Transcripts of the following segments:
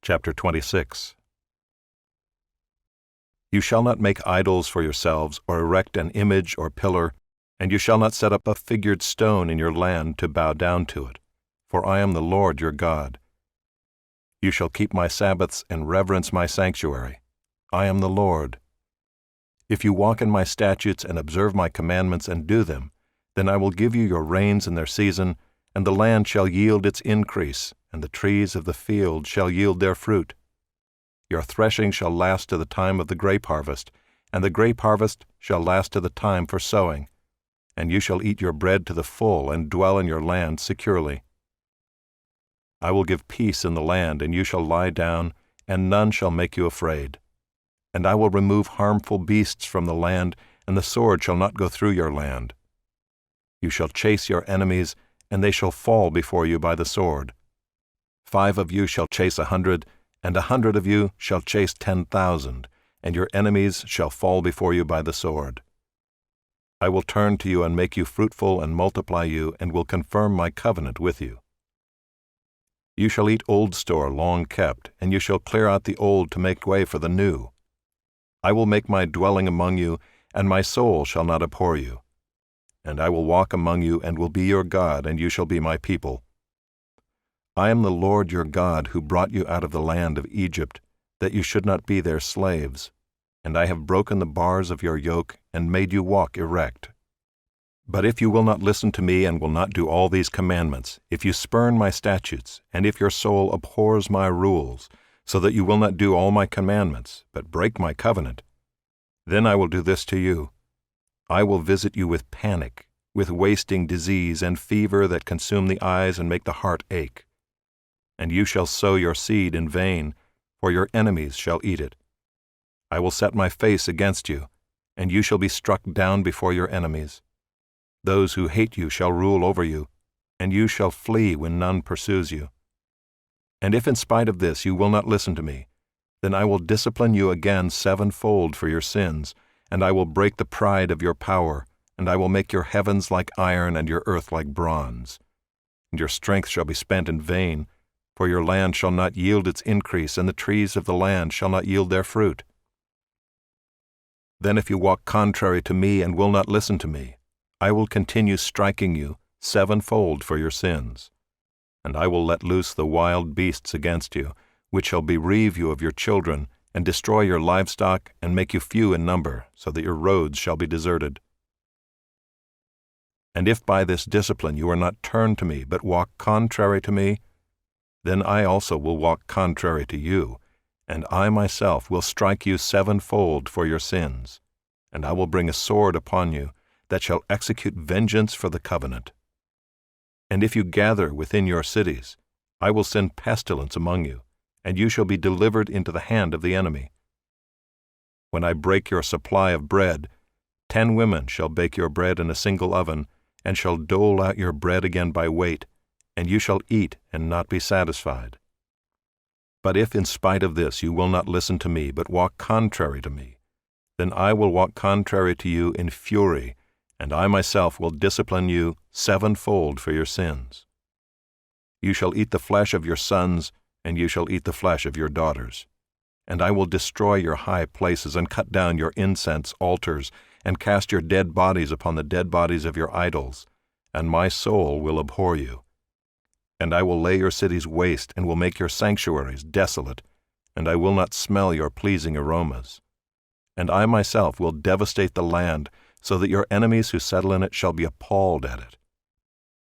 Chapter 26. You shall not make idols for yourselves, or erect an image or pillar, and you shall not set up a figured stone in your land to bow down to it, for I am the Lord your God. You shall keep my Sabbaths and reverence my sanctuary. I am the Lord. If you walk in my statutes and observe my commandments and do them, then I will give you your rains in their season, and the land shall yield its increase, and the trees of the field shall yield their fruit. Your threshing shall last to the time of the grape harvest, and the grape harvest shall last to the time for sowing, and you shall eat your bread to the full and dwell in your land securely. I will give peace in the land, and you shall lie down, and none shall make you afraid. And I will remove harmful beasts from the land, and the sword shall not go through your land. You shall chase your enemies, and they shall fall before you by the sword. 5 of you shall chase 100, and 100 of you shall chase 10,000, and your enemies shall fall before you by the sword. I will turn to you and make you fruitful and multiply you, and will confirm my covenant with you. You shall eat old store long kept, and you shall clear out the old to make way for the new. I will make my dwelling among you, and my soul shall not abhor you. And I will walk among you, and will be your God, and you shall be my people. I am the Lord your God, who brought you out of the land of Egypt, that you should not be their slaves. And I have broken the bars of your yoke, and made you walk erect. But if you will not listen to me, and will not do all these commandments, if you spurn my statutes, and if your soul abhors my rules, so that you will not do all my commandments, but break my covenant, then I will do this to you. I will visit you with panic, with wasting disease and fever that consume the eyes and make the heart ache. And you shall sow your seed in vain, for your enemies shall eat it. I will set my face against you, and you shall be struck down before your enemies. Those who hate you shall rule over you, and you shall flee when none pursues you. And if in spite of this you will not listen to me, then I will discipline you again 7-fold for your sins, and I will break the pride of your power, and I will make your heavens like iron and your earth like bronze. And your strength shall be spent in vain, for your land shall not yield its increase, and the trees of the land shall not yield their fruit. Then if you walk contrary to me and will not listen to me, I will continue striking you 7-fold for your sins. And I will let loose the wild beasts against you, which shall bereave you of your children, and destroy your livestock, and make you few in number, so that your roads shall be deserted. And if by this discipline you are not turned to me, but walk contrary to me, then I also will walk contrary to you, and I myself will strike you 7-fold for your sins, and I will bring a sword upon you, that shall execute vengeance for the covenant. And if you gather within your cities, I will send pestilence among you, and you shall be delivered into the hand of the enemy. When I break your supply of bread, 10 women shall bake your bread in a single oven, and shall dole out your bread again by weight, and you shall eat and not be satisfied. But if in spite of this you will not listen to me, but walk contrary to me, then I will walk contrary to you in fury, and I myself will discipline you 7-fold for your sins. You shall eat the flesh of your sons, and you shall eat the flesh of your daughters. And I will destroy your high places, and cut down your incense altars, and cast your dead bodies upon the dead bodies of your idols, and my soul will abhor you. And I will lay your cities waste, and will make your sanctuaries desolate, and I will not smell your pleasing aromas. And I myself will devastate the land, so that your enemies who settle in it shall be appalled at it.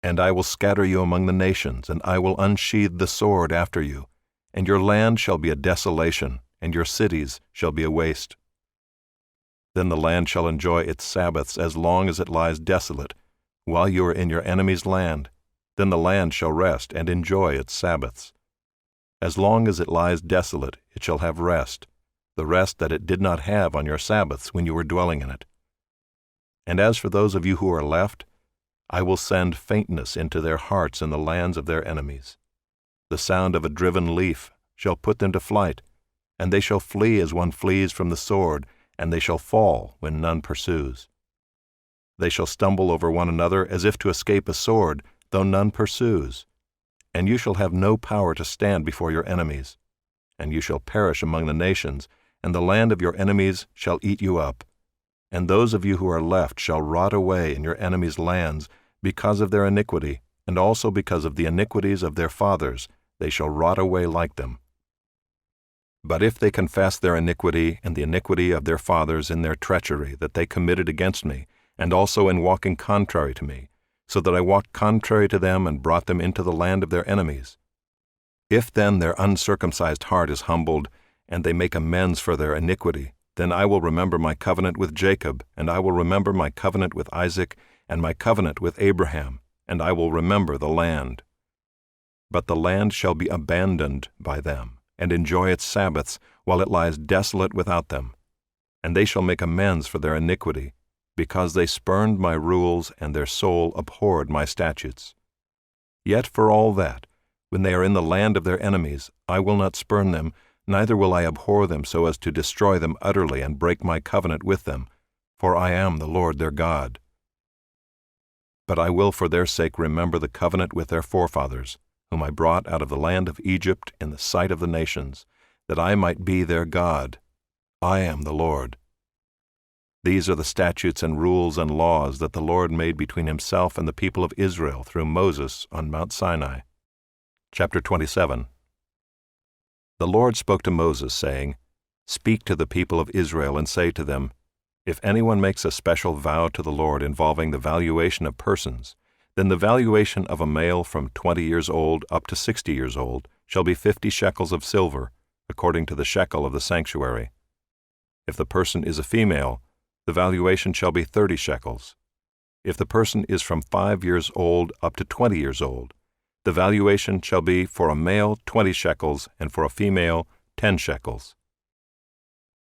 And I will scatter you among the nations, and I will unsheathe the sword after you, and your land shall be a desolation, and your cities shall be a waste. Then the land shall enjoy its Sabbaths as long as it lies desolate, while you are in your enemy's land. Then the land shall rest and enjoy its Sabbaths. As long as it lies desolate, it shall have rest, the rest that it did not have on your Sabbaths when you were dwelling in it. And as for those of you who are left, I will send faintness into their hearts in the lands of their enemies. The sound of a driven leaf shall put them to flight, and they shall flee as one flees from the sword, and they shall fall when none pursues. They shall stumble over one another as if to escape a sword, though none pursues. And you shall have no power to stand before your enemies. and you shall perish among the nations, and the land of your enemies shall eat you up. And those of you who are left shall rot away in your enemies' lands because of their iniquity, and also because of the iniquities of their fathers, they shall rot away like them. But if they confess their iniquity and the iniquity of their fathers in their treachery that they committed against me, and also in walking contrary to me, so that I walked contrary to them and brought them into the land of their enemies, if then their uncircumcised heart is humbled, and they make amends for their iniquity, then I will remember my covenant with Jacob, and I will remember my covenant with Isaac, and my covenant with Abraham, and I will remember the land. But the land shall be abandoned by them, and enjoy its Sabbaths, while it lies desolate without them. And they shall make amends for their iniquity, because they spurned my rules, and their soul abhorred my statutes. Yet for all that, when they are in the land of their enemies, I will not spurn them, neither will I abhor them so as to destroy them utterly and break my covenant with them, for I am the Lord their God. But I will for their sake remember the covenant with their forefathers, whom I brought out of the land of Egypt in the sight of the nations, that I might be their God. I am the Lord. These are the statutes and rules and laws that the Lord made between himself and the people of Israel through Moses on Mount Sinai. Chapter 27. The Lord spoke to Moses, saying, Speak to the people of Israel and say to them, If anyone makes a special vow to the Lord involving the valuation of persons, then the valuation of a male from 20 years old up to 60 years old shall be 50 shekels of silver, according to the shekel of the sanctuary. If the person is a female, the valuation shall be 30 shekels. If the person is from 5 years old up to 20 years old, the valuation shall be for a male 20 shekels, and for a female 10 shekels.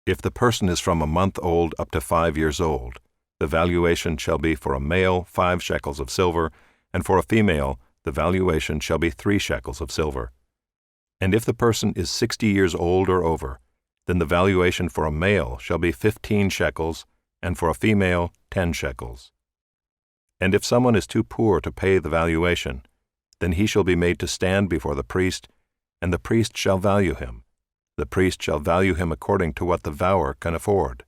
If the person is from a month old up to 5 years old, the valuation shall be for a male 5 shekels of silver, and for a female the valuation shall be 3 shekels of silver. And if the person is 60 years old or over, then the valuation for a male shall be 15 shekels, and for a female 10 shekels. And if someone is too poor to pay the valuation, then he shall be made to stand before the priest, and the priest shall value him. The priest shall value him according to what the vower can afford.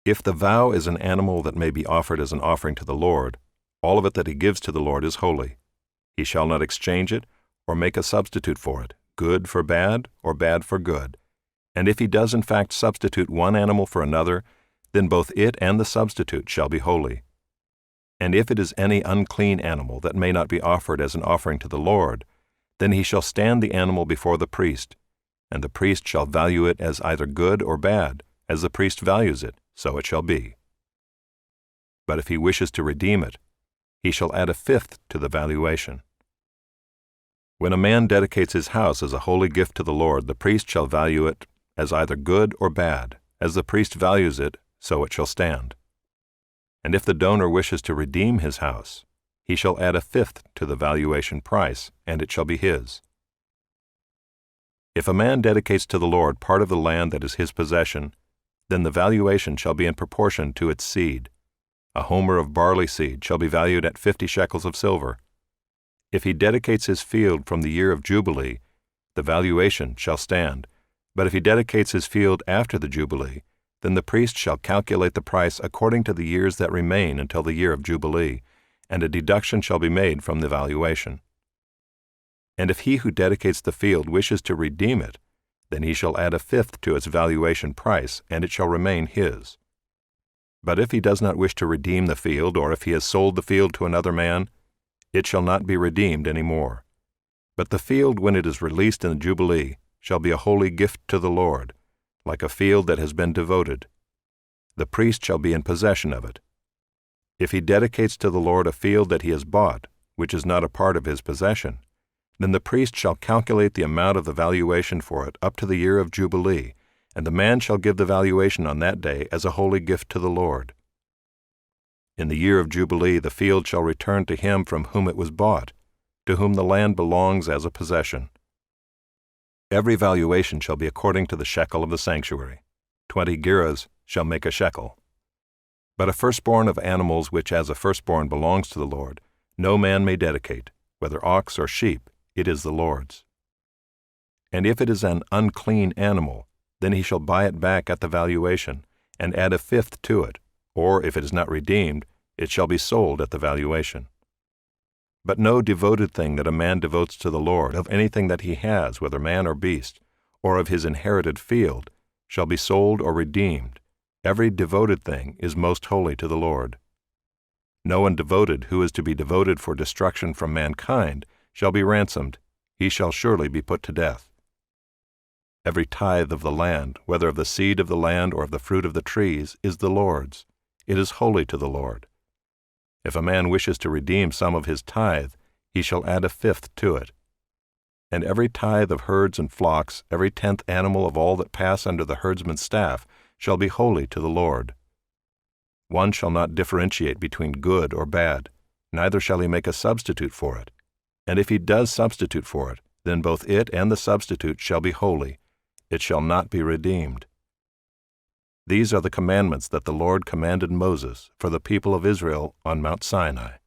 If the vow is an animal that may be offered as an offering to the Lord, all of it that he gives to the Lord is holy. He shall not exchange it or make a substitute for it, good for bad or bad for good. And if he does in fact substitute one animal for another, then both it and the substitute shall be holy. And if it is any unclean animal that may not be offered as an offering to the Lord, then he shall stand the animal before the priest, and the priest shall value it as either good or bad, as the priest values it, so it shall be. But if he wishes to redeem it, he shall add a fifth to the valuation. When a man dedicates his house as a holy gift to the Lord, the priest shall value it as either good or bad, as the priest values it, so it shall stand. And if the donor wishes to redeem his house, he shall add a fifth to the valuation price, and it shall be his. If a man dedicates to the Lord part of the land that is his possession, then the valuation shall be in proportion to its seed. A homer of barley seed shall be valued at 50 shekels of silver. If he dedicates his field from the year of Jubilee, the valuation shall stand. But if he dedicates his field after the Jubilee, then the priest shall calculate the price according to the years that remain until the year of Jubilee, and a deduction shall be made from the valuation. And if he who dedicates the field wishes to redeem it, then he shall add a fifth to its valuation price, and it shall remain his. But if he does not wish to redeem the field, or if he has sold the field to another man, it shall not be redeemed any more. But the field, when it is released in the Jubilee, shall be a holy gift to the Lord, like a field that has been devoted. The priest shall be in possession of it. If he dedicates to the Lord a field that he has bought, which is not a part of his possession, then the priest shall calculate the amount of the valuation for it up to the year of Jubilee, and the man shall give the valuation on that day as a holy gift to the Lord. In the year of Jubilee the field shall return to him from whom it was bought, to whom the land belongs as a possession. Every valuation shall be according to the shekel of the sanctuary. 20 gerahs shall make a shekel. But a firstborn of animals which as a firstborn belongs to the Lord, no man may dedicate, whether ox or sheep, it is the Lord's. And if it is an unclean animal, then he shall buy it back at the valuation, and add a fifth to it, or if it is not redeemed, it shall be sold at the valuation. But no devoted thing that a man devotes to the Lord, of anything that he has, whether man or beast, or of his inherited field, shall be sold or redeemed. Every devoted thing is most holy to the Lord. No one devoted who is to be devoted for destruction from mankind shall be ransomed, he shall surely be put to death. Every tithe of the land, whether of the seed of the land or of the fruit of the trees, is the Lord's. It is holy to the Lord. If a man wishes to redeem some of his tithe, he shall add a fifth to it. And every tithe of herds and flocks, every 10th animal of all that pass under the herdsman's staff, shall be holy to the Lord. One shall not differentiate between good or bad, neither shall he make a substitute for it. And if he does substitute for it, then both it and the substitute shall be holy. It shall not be redeemed. These are the commandments that the Lord commanded Moses for the people of Israel on Mount Sinai.